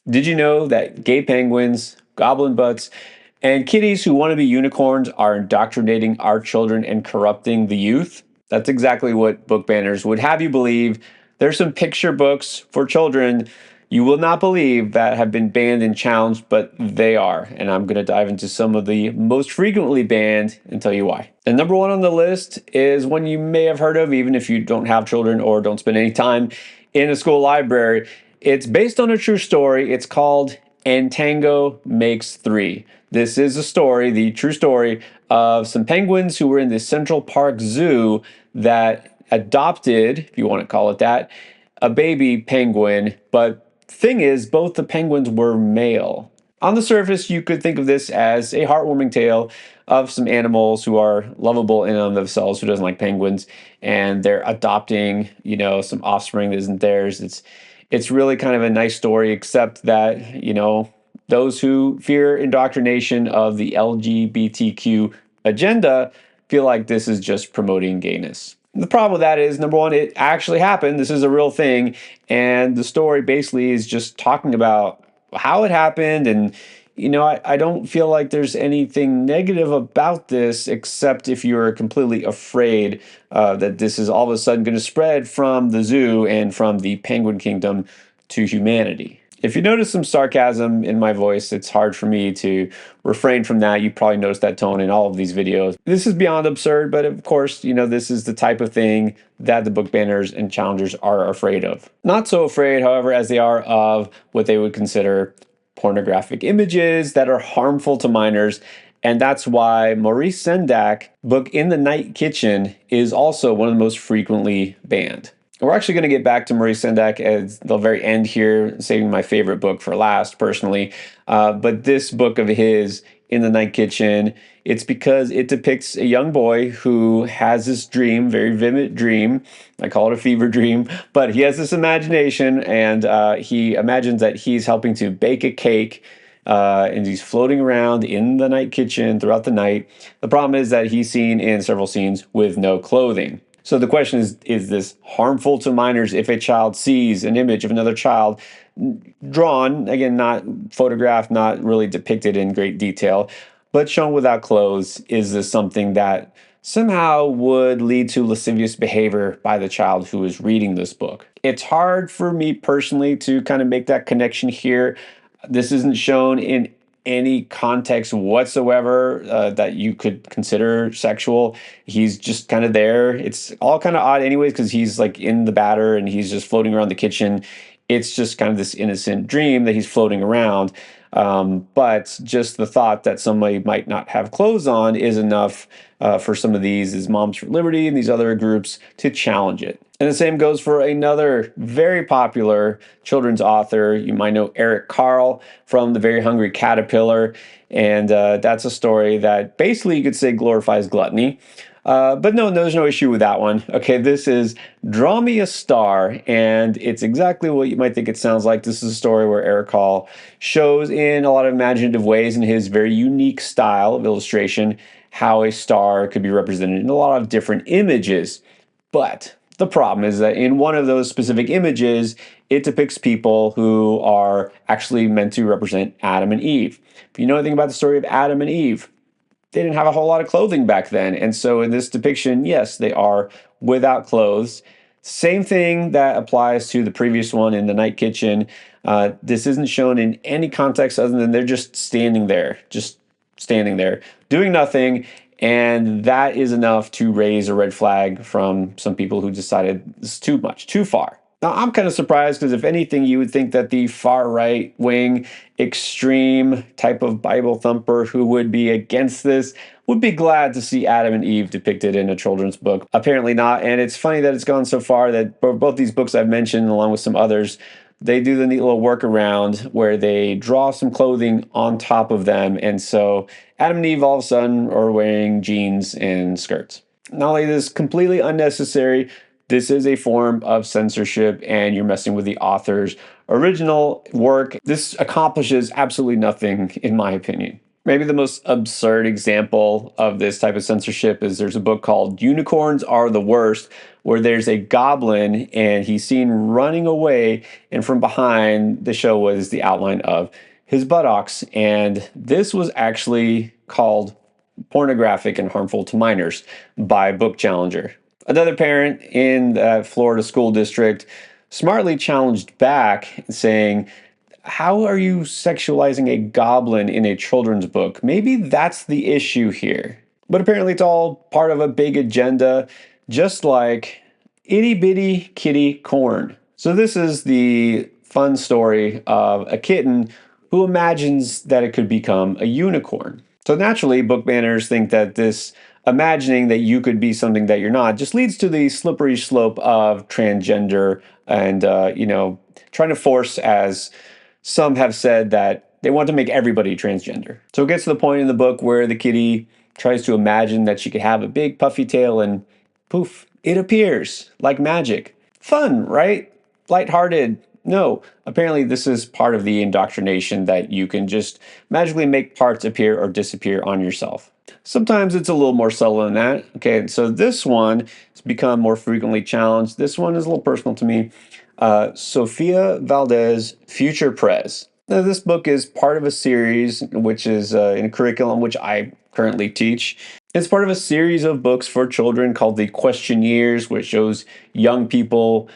Did you know that gay penguins, goblin butts, and kitties who want to be unicorns are indoctrinating our children and corrupting the youth? That's exactly what book banners would have you believe. There's some picture books for children you will not believe that have been banned and challenged, but they are. And I'm going to dive into some of the most frequently banned and tell you why. And number one on the list is one you may have heard of, even if you don't have children or don't spend any time in a school library. It's based on a true story. It's called And Tango Makes Three. This is a story, the true story of some penguins who were in the Central Park Zoo that adopted, if you want to call it that, a baby penguin. But thing is, both the penguins were male. On the surface, you could think of this as a heartwarming tale of some animals who are lovable in and of themselves, who doesn't like penguins, and they're adopting, some offspring that isn't theirs. It's really kind of a nice story, except that, those who fear indoctrination of the LGBTQ agenda feel like this is just promoting gayness. The problem with that is, number one, it actually happened. This is a real thing. And the story basically is just talking about how it happened. And, I don't feel like there's anything negative about this, except if you're completely afraid that this is all of a sudden going to spread from the zoo and from the penguin kingdom to humanity. If you notice some sarcasm in my voice, it's hard for me to refrain from that. You probably noticed that tone in all of these videos. This is beyond absurd, but of course, this is the type of thing that the book banners and challengers are afraid of. Not so afraid, however, as they are of what they would consider pornographic images that are harmful to minors. And that's why Maurice Sendak's book In the Night Kitchen is also one of the most frequently banned. We're actually going to get back to Maurice Sendak at the very end here, saving my favorite book for last, personally. But this book of his, In the Night Kitchen, it's because it depicts a young boy who has this dream, very vivid dream. I call it a fever dream, but he has this imagination, and he imagines that he's helping to bake a cake, and he's floating around in the night kitchen throughout the night. The problem is that he's seen in several scenes with no clothing. So the question is this harmful to minors if a child sees an image of another child drawn, again, not photographed, not really depicted in great detail, but shown without clothes? Is this something that somehow would lead to lascivious behavior by the child who is reading this book? It's hard for me personally to kind of make that connection here. This isn't shown in any context whatsoever that you could consider sexual. He's just kind of there. It's all kind of odd anyways, because he's like in the batter and he's just floating around the kitchen. It's just kind of this innocent dream that he's floating around. But just the thought that somebody might not have clothes on is enough for some of these, is Moms for Liberty and these other groups, to challenge it. And the same goes for another very popular children's author. You might know Eric Carle from The Very Hungry Caterpillar. And that's a story that basically you could say glorifies gluttony. But no, there's no issue with that one. Okay, this is Draw Me a Star, and it's exactly what you might think it sounds like. This is a story where Eric Hall shows in a lot of imaginative ways in his very unique style of illustration how a star could be represented in a lot of different images. But the problem is that in one of those specific images, it depicts people who are actually meant to represent Adam and Eve. If you know anything about the story of Adam and Eve, they didn't have a whole lot of clothing back then. And so in this depiction, yes, they are without clothes. Same thing that applies to the previous one in the night kitchen. This isn't shown in any context other than they're just standing there, doing nothing. And that is enough to raise a red flag from some people who decided this is too much, too far. Now, I'm kind of surprised because if anything, you would think that the far right wing, extreme type of Bible thumper who would be against this would be glad to see Adam and Eve depicted in a children's book. Apparently not. And it's funny that it's gone so far that both these books I've mentioned, along with some others, they do the neat little workaround where they draw some clothing on top of them. And so Adam and Eve all of a sudden are wearing jeans and skirts. Not only is this completely unnecessary, this is a form of censorship and you're messing with the author's original work. This accomplishes absolutely nothing, in my opinion. Maybe the most absurd example of this type of censorship is there's a book called Unicorns Are the Worst, where there's a goblin and he's seen running away, and from behind the show was the outline of his buttocks. And this was actually called pornographic and harmful to minors by Book Challenger. Another parent in the Florida school district smartly challenged back, saying, how are you sexualizing a goblin in a children's book? Maybe that's the issue here. But apparently it's all part of a big agenda, just like Itty Bitty Kitty Corn. So this is the fun story of a kitten who imagines that it could become a unicorn. So naturally, book banners think that this imagining that you could be something that you're not just leads to the slippery slope of transgender and, trying to force, as some have said, that they want to make everybody transgender. So it gets to the point in the book where the kitty tries to imagine that she could have a big puffy tail and poof, it appears like magic. Fun, right? Lighthearted. No, apparently this is part of the indoctrination that you can just magically make parts appear or disappear on yourself. Sometimes it's a little more subtle than that. Okay, so this one has become more frequently challenged. This one is a little personal to me. Sofia Valdez, Future Prez. Now, this book is part of a series which is in a curriculum which I currently teach. It's part of a series of books for children called the Questionnaires, which shows young people,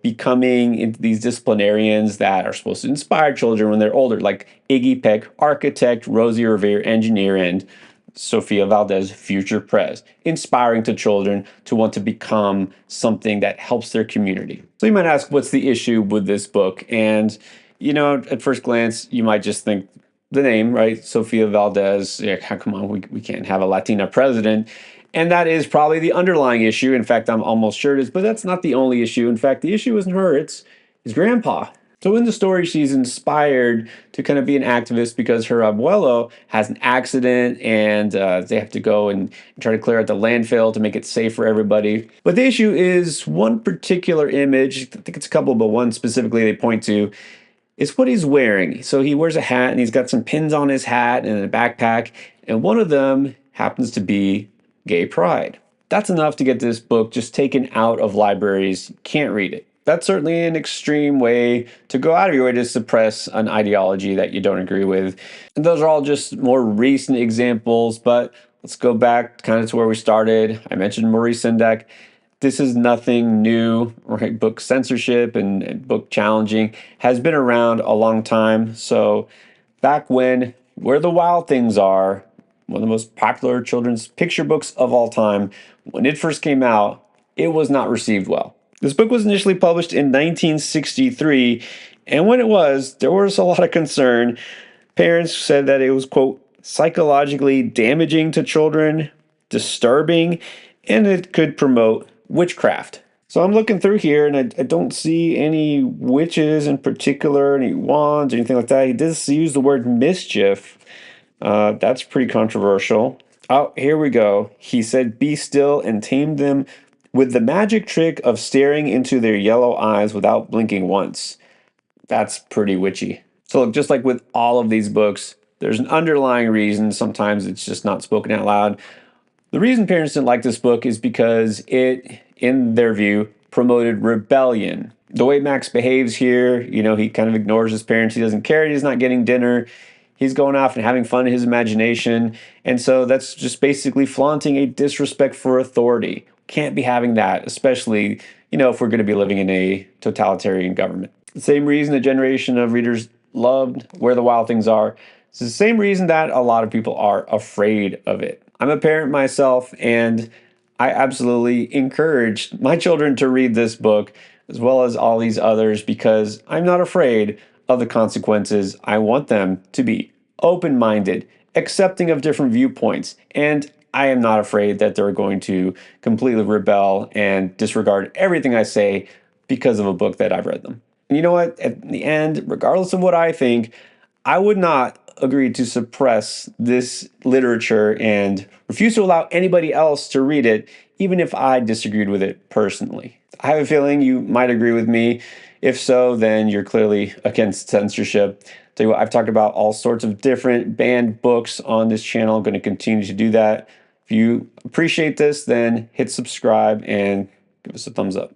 becoming into these disciplinarians that are supposed to inspire children when they're older, like Iggy Peck, architect, Rosie Revere, engineer, and Sofia Valdez, Future Prez, inspiring to children to want to become something that helps their community. So you might ask, what's the issue with this book? And, at first glance, you might just think the name, right? Sofia Valdez, yeah, come on, we can't have a Latina president. And that is probably the underlying issue. In fact, I'm almost sure it is, but that's not the only issue. In fact, the issue isn't her, it's his grandpa. So in the story, she's inspired to kind of be an activist because her abuelo has an accident and they have to go and try to clear out the landfill to make it safe for everybody. But the issue is one particular image, I think it's a couple, but one specifically they point to, is what he's wearing. So he wears a hat and he's got some pins on his hat and a backpack, and one of them happens to be gay pride. That's enough to get this book just taken out of libraries. You can't read it. That's certainly an extreme way to go out of your way to suppress an ideology that you don't agree with. And those are all just more recent examples, but let's go back kind of to where we started. I mentioned Maurice Sendak. This is nothing new, right? Book censorship and book challenging has been around a long time. So back when Where the Wild Things Are, one of the most popular children's picture books of all time, when it first came out, it was not received well. This book was initially published in 1963, and when it was, there was a lot of concern. Parents said that it was, quote, psychologically damaging to children, disturbing, and it could promote witchcraft. So I'm looking through here, and I don't see any witches in particular, any wands, or anything like that. He does use the word mischief. That's pretty controversial. Oh, here we go. He said, be still and tame them with the magic trick of staring into their yellow eyes without blinking once. That's pretty witchy. So look, just like with all of these books, there's an underlying reason. Sometimes it's just not spoken out loud. The reason parents didn't like this book is because it, in their view, promoted rebellion. The way Max behaves here, he kind of ignores his parents. He doesn't care. He's not getting dinner. He's going off and having fun in his imagination. And so that's just basically flaunting a disrespect for authority. Can't be having that, especially, if we're going to be living in a totalitarian government. The same reason a generation of readers loved Where the Wild Things Are. It's the same reason that a lot of people are afraid of it. I'm a parent myself, and I absolutely encourage my children to read this book as well as all these others because I'm not afraid of the consequences. I want them to be open-minded, accepting of different viewpoints, and I am not afraid that they're going to completely rebel and disregard everything I say because of a book that I've read them. And you know what? At the end, regardless of what I think, I would not agree to suppress this literature and refuse to allow anybody else to read it, even if I disagreed with it personally. I have a feeling you might agree with me. If so, then you're clearly against censorship. Tell you what, I've talked about all sorts of different banned books on this channel. I'm going to continue to do that. If you appreciate this, then hit subscribe and give us a thumbs up.